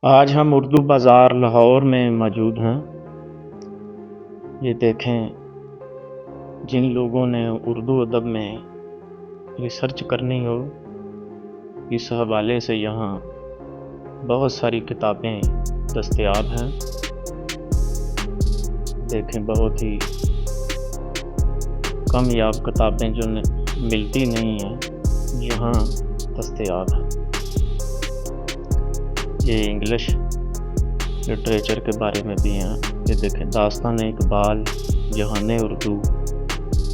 آج ہم اردو بازار لاہور میں موجود ہیں۔ یہ دیکھیں، جن لوگوں نے اردو ادب میں ریسرچ کرنی ہو، اس حوالے سے یہاں بہت ساری کتابیں دستیاب ہیں۔ دیکھیں، بہت ہی کامیاب کتابیں جو ملتی نہیں ہیں یہاں دستیاب ہیں۔ یہ انگلش لٹریچر کے بارے میں بھی ہیں۔ یہ دیکھیں، داستان اقبال، جہان اردو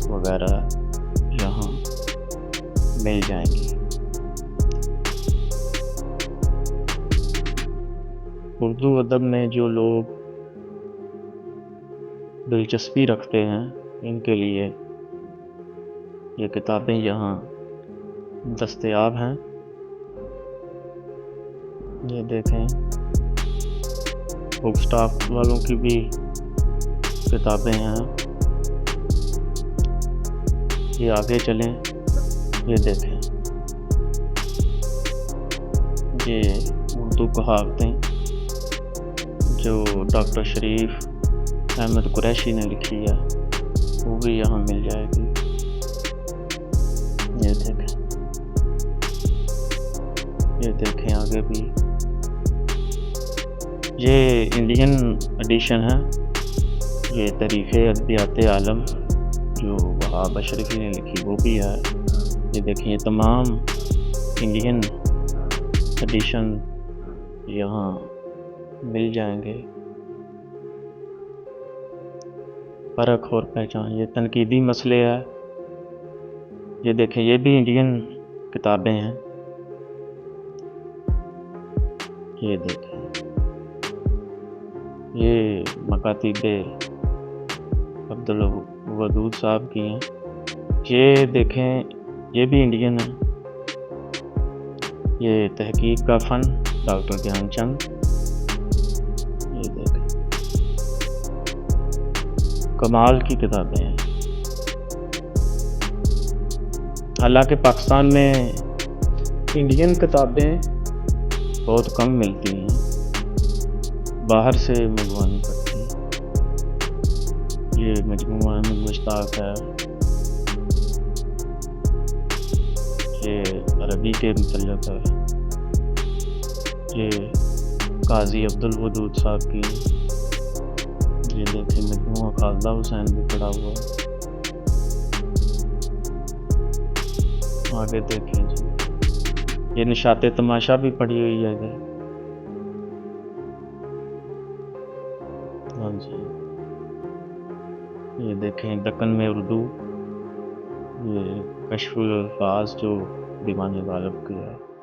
وغیرہ یہاں مل جائیں گی۔ اردو ادب میں جو لوگ دلچسپی رکھتے ہیں ان کے لیے یہ کتابیں یہاں دستیاب ہیں۔ یہ دیکھیں، بک اسٹاپ والوں کی بھی کتابیں ہیں۔ یہ آگے چلیں، یہ دیکھیں، یہ اردو کہاوتیں جو ڈاکٹر شریف احمد قریشی نے لکھی ہے وہ بھی یہاں مل جائے گی۔ یہ دیکھیں آگے بھی، یہ انڈین ایڈیشن ہے۔ یہ تاریخ ادبیات عالم جو وہاب اشرفی نے لکھی وہ بھی ہے۔ یہ دیکھیں، یہ تمام انڈین ایڈیشن یہاں مل جائیں گے۔ فرق اور پہچان، یہ تنقیدی مسئلے ہے۔ یہ دیکھیں، یہ بھی انڈین کتابیں ہیں۔ یہ دیکھیں، یہ مکاتیب عبدالودود صاحب کی ہیں۔ یہ دیکھیں، یہ بھی انڈین ہے۔ یہ تحقیق کا فن، ڈاکٹر دھیان چند۔ یہ دیکھیں، کمال کی کتابیں ہیں۔ حالانکہ پاکستان میں انڈین کتابیں بہت کم ملتی ہیں، باہر سے منگوانی پڑتی ہیں۔ یہ مجموعہ احمد مشتاق ہے۔ یہ عربی کے متعلق ہے۔ یہ قاضی عبدالودود صاحب کی۔ یہ دیکھیں، مجموعہ خالدہ حسین بھی پڑھا ہوا ہے۔ آگے دیکھیں جی، یہ نشاط تماشا بھی پڑھی ہوئی ہے۔ ہاں جی، یہ دیکھیں، دکن میں اردو، یہ کشف الالفاظ جو دیوان غالب کی ہے۔